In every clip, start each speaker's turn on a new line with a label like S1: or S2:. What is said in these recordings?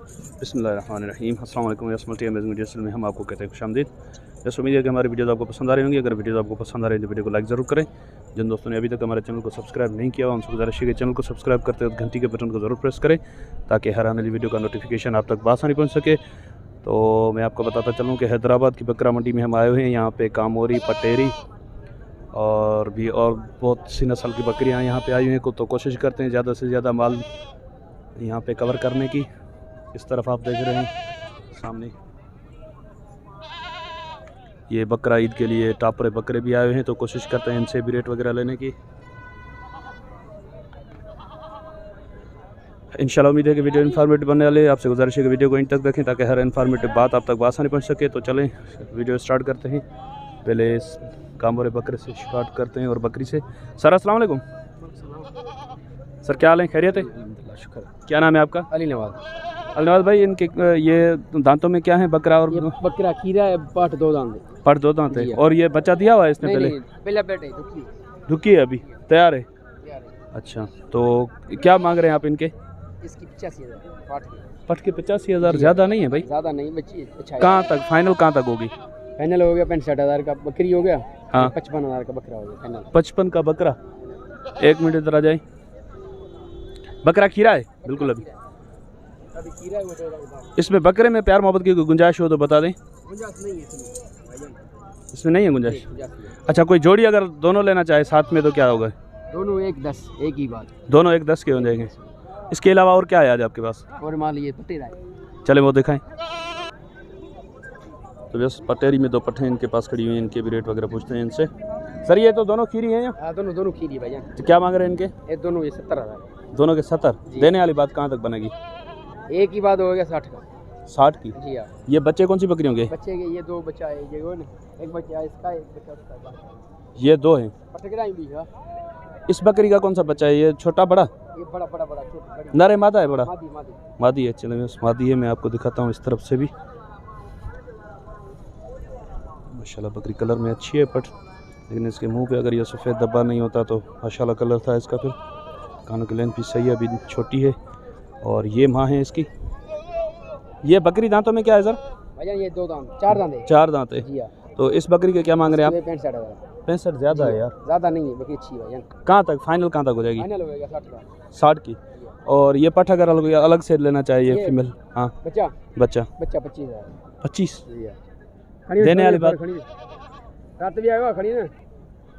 S1: बिस्मिल्लाहिर्रहमानिर्रहीम। अस्सलाम वालेकुम। मल्टी अमेजिंग वीडियो में हम आपको कहते हैं खुशामदीद। जैसे उम्मीद है कि हमारी वीडियोज़ आपको पसंद आ रही होंगी। अगर वीडियोज़ आपको पसंद आ रही है तो वीडियो को लाइक ज़रूर करें। जिन दोस्तों ने अभी तक हमारे चैनल को सब्सक्राइब नहीं किया उनसे गुजारिश है कि चैनल को सब्सक्राइब करते वक्त घंटी के बटन को ज़रूर प्रेस करें ताकि हर आने वाली वीडियो का नोटिफिकेशन आप तक बआसानी पहुँच सके। तो मैं आपको बताता चलूँ कि हैदराबाद की बकरा मंडी में हम आए हुए हैं। यहाँ पर कामोरी, पटेरी और बहुत सी नस्ल की बकरियाँ यहाँ पर आई हुई हैं। तो कोशिश करते हैं ज़्यादा से ज़्यादा माल यहाँ पे कवर करने की। इस तरफ आप देख रहे हैं सामने ये बकरा ईद के लिए टापरे बकरे भी आए हुए हैं। तो कोशिश करते हैं इनसे भी रेट वगैरह लेने की। इंशाल्लाह उम्मीद है कि वीडियो इन्फॉर्मेटिव बनने वाले। आपसे गुजारिश है कि वीडियो को इन तक देखें ताकि हर इन्फॉर्मेटिव बात आप तक आसानी पहुँच सके। तो चलें वीडियो स्टार्ट करते हैं। पहले इस कामोरे बकरे से स्टार्ट करते हैं और बकरी से। सर अस्सलाम वालेकुम। सर क्या हाल है, खैरियत है?
S2: शुक्र।
S1: क्या नाम है आपका?
S2: अली नवाज।
S1: अलनवाज भाई, इनके ये दांतों में क्या है? बकरा और
S2: बकरा खीरा है, पट दो दांत।
S1: पट दो दांत है। और ये बच्चा दिया हुआ है इसने?
S2: नहीं, पहले बेटे
S1: दुखी है, अभी तैयार है। अच्छा, तो क्या मांग रहे हैं आप इनके?
S2: इसकी 85,000
S1: पट के 85,000। ज़्यादा नहीं है भाई?
S2: ज़्यादा नहीं, बच्ची अच्छा।
S1: कहाँ तक फाइनल, कहाँ तक होगी?
S2: फाइनल हो गया 65,000 का बकरी हो गया।
S1: हाँ,
S2: 55,000 का बकरा हो गया फाइनल।
S1: 55 का बकरा। एक मिनट इधर आ जाए। बकरा खीरा है बिल्कुल अभी
S2: खीरा है।
S1: इसमें बकरे में प्यार मोहब्बत की गुंजाइश हो तो बता दें।
S2: गुंजाइश नहीं है
S1: इसमें, नहीं है गुंजाइश। अच्छा, कोई जोड़ी अगर दोनों लेना चाहे साथ में तो क्या होगा?
S2: दोनों 1-10, एक ही बात।
S1: दोनों 1-10 के हो जाएंगे। इसके अलावा और क्या है आज आपके पास?
S2: और मान लीजिए पटेरा है।
S1: चले वो दिखाएं। तो बस पटेरी में दो पट्टे इनके पास खड़ी हुई हैं। इनके भी रेट वगैरह पूछते हैं इनसे। सर ये तो दोनों खीरी हैं?
S2: हाँ, दोनों खीरी भाई।
S1: तो क्या मांग रहे हैं इनके?
S2: ये दोनों ये 70,000।
S1: दोनों के 70। देने वाली बात कहाँ तक बनेगी?
S2: एक ही बात हो गया 60 का।
S1: 60 की?
S2: जी हाँ।
S1: ये बच्चे कौन सी बकरी होंगे?
S2: बच्चे के ये दो बच्चा है, ये ना एक बच्चा इसका, एक बच्चा उसका।
S1: ये दो हैं।
S2: पटकरा भी है।
S1: इस बकरी का कौन सा बच्चा है? ये छोटा बड़ा?
S2: ये बड़ा छोटा।
S1: नर है, मादा है? बड़ा
S2: मादी।
S1: मादी है। चलिए बस मादी है, मैं आपको दिखाता हूँ इस तरफ से भी। माशाल्लाह बकरी कलर में अच्छी है पट, लेकिन इसके मुंह पे अगर ये सफ़ेद धब्बा नहीं होता तो माशाल्लाह कलर था इसका। फिर कानों की लेंथ भी सही है, अभी छोटी है। और ये माँ है इसकी। ये बकरी दांतों में क्या है सर?
S2: भाईजान ये 2 दांत, 4 दांत है।
S1: 4 दांत है।
S2: जी हाँ।
S1: तो इस बकरी के क्या मांग रहे हैं आप?
S2: 65,000।
S1: 65 ज़्यादा है यार।
S2: ज़्यादा नहीं है, बकरी अच्छी है भाईजान।
S1: कहाँ तक फाइनल, कहाँ तक हो जाएगी?
S2: फाइनल हो गया 60 का।
S1: 60 की। और ये पट अगर अलग से लेना चाहिए फीमेल? हाँ,
S2: बच्चा 25,000।
S1: 25
S2: देने
S1: वाली बात।
S2: रात भी आएगा खड़ी ना।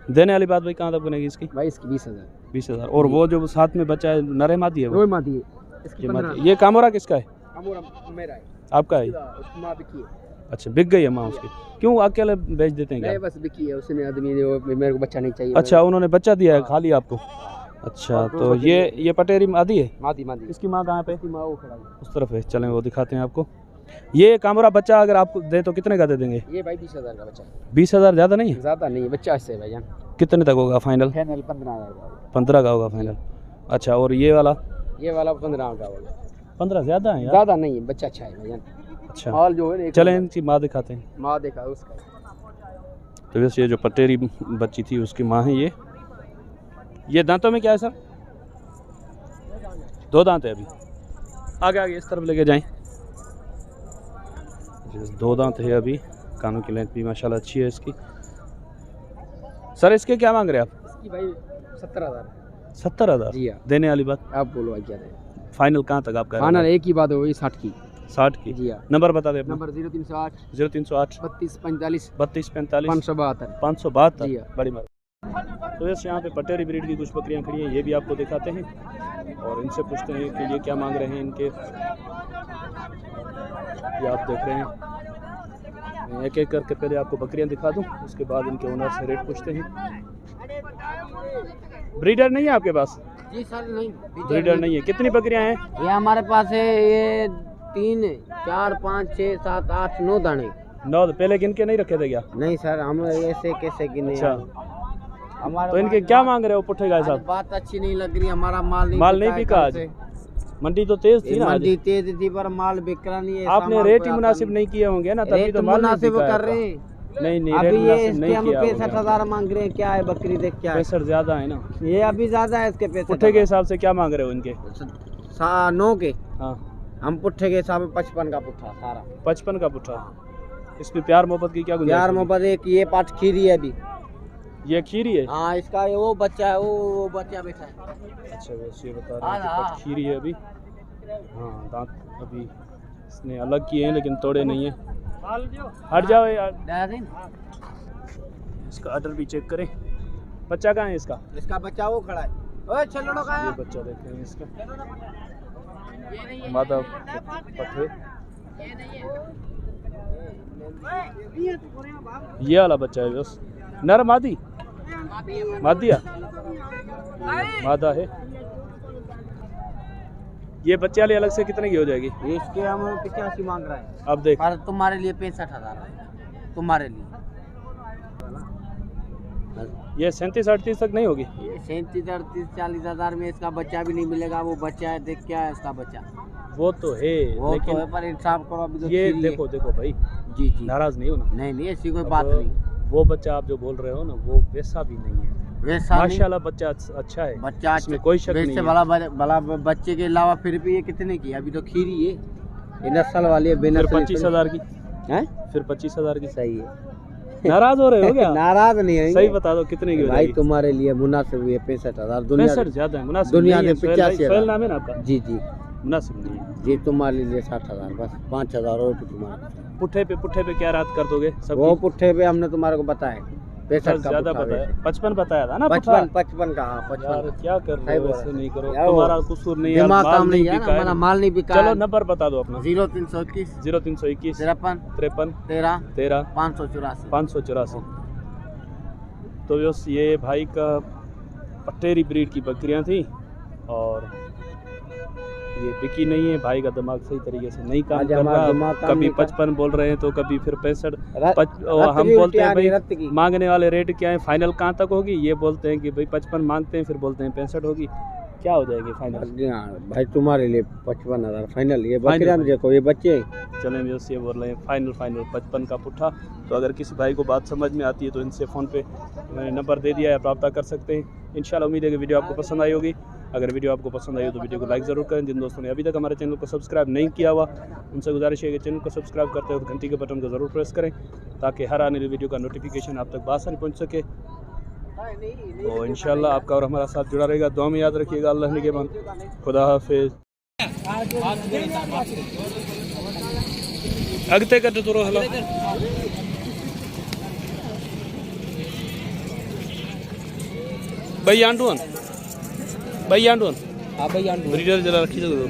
S1: देने वाली बात भाई कहाँ तक बनेगी इसकी?
S2: भाई इसकी 20,000।
S1: 20,000। और वो जो साथ में बच्चा है नर है मादी है? वो
S2: मादी है। इसकी 15।
S1: ये कामोरा किसका है?
S2: कामोरा मेरा है।
S1: आपका है?
S2: उसकी माँ बिकी है।
S1: अच्छा, बिक गई है माँ उसकी? क्यों अकेले बेच देते हैं क्या?
S2: नहीं, बस बिकी है। उसने आदमी ने मेरे को बच्चा नहीं चाहिए।
S1: अच्छा, उन्होंने बच्चा दिया है खाली आपको? अच्छा, तो ये पटेरी मादी है?
S2: मादी।
S1: इसकी माँ कहाँ पे?
S2: माँ वो खड़ा है
S1: उस तरफ है। चलें वो दिखाते हैं आपको। ये कामोरा बच्चा अगर आपको दे तो कितने का दे देंगे?
S2: ये भाई 20,000 का बच्चा।
S1: 20,000 ज़्यादा नहीं है?
S2: ज़्यादा नहीं है, बच्चा इससे भाईजान।
S1: कितने तक होगा फाइनल?
S2: 15,000 का।
S1: 15 का होगा फाइनल। अच्छा, और ये वाला?
S2: ये वाला 15 का होगा।
S1: 15 ज़्यादा है यार?
S2: ज़्यादा नहीं है, बच्चा अच्छा है भाईजान।
S1: अच्छा,
S2: हाल जो है।
S1: चलें इनकी माँ दिखाते हैं।
S2: माँ देखा उसका।
S1: तो वैसे ये जो पटेरी बच्ची थी उसकी माँ है ये दांतों में क्या है सर? 2 दांत है अभी। आगे इस तरफ लेके जाएं। 2 दांत है अभी। कानों की लेंथ भी माशाल्लाह अच्छी है इसकी। सर इसके क्या मांग रहे हैं आप?
S2: इसकी भाई 70,000।
S1: 70,000?
S2: जी हाँ।
S1: देने वाली बात
S2: आप बोलो भाई क्या है
S1: फाइनल, कहाँ तक आपका?
S2: फाइनल एक ही बात होगी 60 की।
S1: 60 की?
S2: जी हाँ।
S1: नंबर बता दें अपना।
S2: नंबर 0308
S1: 0308
S2: 3245
S1: 3245
S2: 572
S1: 572।
S2: जी हाँ।
S1: बड़ी बात। तो वैसे यहाँ पे पटेरी ब्रीड की कुछ बकरियाँ खड़ी हैं, ये भी आपको दिखाते हैं और इनसे पूछते हैं कि ये क्या मांग रहे हैं इनके। ये आप देख रहे हैं। मैं एक एक करके पहले आपको बकरियाँ दिखा दूँ, उसके बाद इनके ओनर से रेट पूछते हैं। ब्रीडर नहीं है आपके पास?
S2: जी सर, नहीं
S1: ब्रीडर नहीं है। कितनी बकरियाँ हैं?
S2: ये हमारे पास है, ये 3 4 5 6 7 8 9 दाने।
S1: 9? पहले गिन के नहीं रखे थे क्या?
S2: नहीं सर, हम ऐसे कैसे गिने?
S1: अच्छा,
S2: हमारा
S1: तो इनके क्या मांग रहे हो पुट्ठे गाय साहब?
S2: बात अच्छी नहीं लग रही, हमारा माल नहीं
S1: बिका आज? मंडी तो तेज थी ना?
S2: मंडी तेज थी पर माल बिक रहा नहीं है।
S1: आपने रेट ही मुनासिब नहीं किए होंगे ना, तभी तो माल
S2: मुनासिब कर रहे हैं।
S1: नहीं
S2: अभी
S1: रेट
S2: ये
S1: मुनासिब नहीं
S2: इसके हम
S1: किया
S2: 65,000 मांग रहे हैं। क्या है बकरी देख, क्या है
S1: 65 ज़्यादा है ना?
S2: ये अभी ज्यादा है इसके पैसे।
S1: पुट्ठे के हिसाब से क्या मांग रहे हो इनके?
S2: 9 के।
S1: हाँ,
S2: हम पुट्ठे के हिसाब में 55 का पुट्ठा सारा।
S1: 55 का पुट्ठा। इसमें प्यार मोहब्बत की क्या गुंजाइश
S2: प्यार
S1: होगी?
S2: मोहब्बत एक ये पाठ खीरी है अभी।
S1: ये खीरी है?
S2: हाँ इसका ये वो बच्चा है, वो बच्चा बैठा है।
S1: अच्छा बस ये बता रहे हैं कि पट खीरी है अभी। हाँ दांत अभी इसने अलग किए हैं लेकिन तोड़े नहीं है। हट जाओ यार। इसका अडर भी चेक करें। बच्चा कहाँ है इसका?
S2: इसका बच्चा वो खड़ा है। ओए चलो का
S1: ये बच्चा देखें इसका। मादा पठे। ये वाला बच्चा है बस। नर मादी? मादिया? मादा है। ये बच्चे वाली अलग से कितने की हो जाएगी?
S2: इसके हम 85 मांग रहे हैं।
S1: अब देख।
S2: पर तुम्हारे लिए 65,000 तुम्हारे लिए।
S1: ये 37-38 तक नहीं होगी?
S2: ये 37-38-40,000 में इसका बच्चा भी नहीं मिलेगा। वो बच्चा है, देख क्या है इसका बच्चा।
S1: वो तो है
S2: वो
S1: लेकिन
S2: तो है पर इंसाफ करो अभी तो
S1: ये
S2: खीरी
S1: देखो देखो भाई,
S2: जी जी
S1: नाराज नहीं हो ना।
S2: नहीं ऐसी कोई
S1: अब
S2: बात नहीं।
S1: वो बच्चा आप जो बोल रहे हो ना वो वैसा भी नहीं है।
S2: वैसा नहीं,
S1: माशाल्लाह बच्चा अच्छा है,
S2: बच्चा
S1: इसमें कोई शक नहीं
S2: वैसे
S1: है।
S2: बड़ा बच्चे के अलावा फिर भी ये कितने की? अभी तो खीरी है, ये नस्ल वाली है।
S1: फिर
S2: बेनस्ल
S1: 25,000 की
S2: है।
S1: फिर 25,000 की।
S2: सही है।
S1: नाराज हो रहे हो क्या?
S2: नाराज नहीं है
S1: सही बता दो कितने की हो
S2: भाई,
S1: जाएगी?
S2: तुम्हारे लिए मुनासिब हुई है 65,000। दुनिया
S1: 65 ज्यादा है, मुनासिब
S2: दुनिया
S1: नहीं है।
S2: में
S1: सोहेल
S2: 85,000
S1: नाम है ना आपका?
S2: जी जी
S1: मुनासिब नहीं है।
S2: जी, तुम्हारे लिए 60,000 बस। 5,000 और तुम्हारा।
S1: पुट्ठे पे क्या रात कर दोगे सब?
S2: वो पुट्ठे पे हमने तुम्हारे को बताया 65 का
S1: ज्यादा
S2: पुट्ठा
S1: बताया।
S2: वैसे।
S1: 55 बताया था ना?
S2: 55 का। हाँ 55
S1: यार क्या कर रहे हो? ऐसे नहीं करो,
S2: यार,
S1: तुम्हारा कसूर नहीं है।
S2: दिमाग
S1: माल
S2: काम नहीं है
S1: बिका
S2: ना, हमारा माल नहीं बिका।
S1: चलो नंबर बता दो अपना।
S2: 0321
S1: 0321
S2: 53
S1: 53
S2: 13
S1: 13
S2: 584।
S1: 584। तो बस ये भाई का पटेरी ब्रीड की बकरियां थी और ये बिकी नहीं है। भाई का दिमाग सही तरीके से नहीं काम
S2: आज
S1: कर
S2: हमारा
S1: रहा।
S2: दिमाग काम
S1: कभी
S2: नहीं कर-
S1: 55 बोल रहे हैं तो कभी फिर 65।
S2: रत
S1: हम
S2: की
S1: बोलते हैं
S2: उल्टी आ
S1: भाई
S2: रही, रत की।
S1: मांगने वाले रेट क्या है, फाइनल कहाँ तक होगी? ये बोलते हैं कि भाई 55 मांगते हैं, फिर बोलते हैं 65 होगी। क्या हो जाएगी फाइनल?
S2: हाँ, भाई तुम्हारे लिए 55,000 फाइनल। ये
S1: फाइनल
S2: बकरियां
S1: भाई।
S2: देखो, ये बच्चे हैं।
S1: चलें भी ये बोल रहे हैं फाइनल 55 का पुट्ठा। तो अगर किसी भाई को बात समझ में आती है तो इनसे फ़ोन पे मैंने नंबर दे दिया है, आप रब्ता कर सकते हैं। इंशाल्लाह उम्मीद है कि वीडियो आपको पसंद आई होगी। अगर वीडियो आपको पसंद आई हो तो वीडियो को लाइक ज़रूर करें। जिन दोस्तों ने अभी तक हमारे चैनल को सब्सक्राइब नहीं किया हुआ उनसे गुजारिश है कि चैनल को सब्सक्राइब करते वक्त घंटी के बटन को ज़रूर प्रेस करें ताकि हर आने वाली वीडियो का नोटिफिकेशन आप तक बआसानी पहुँच सके। तो इंशाल्लाह आपका और हमारा साथ जुड़ा रहेगा। दुआ में याद रखिएगा। अल्लाह ने के बाद खुदा हाफिज। अगते कर तो हलो भाई आंडून
S2: हाँ भाई आंटू।
S1: ब्रीडर जरा रखी दो।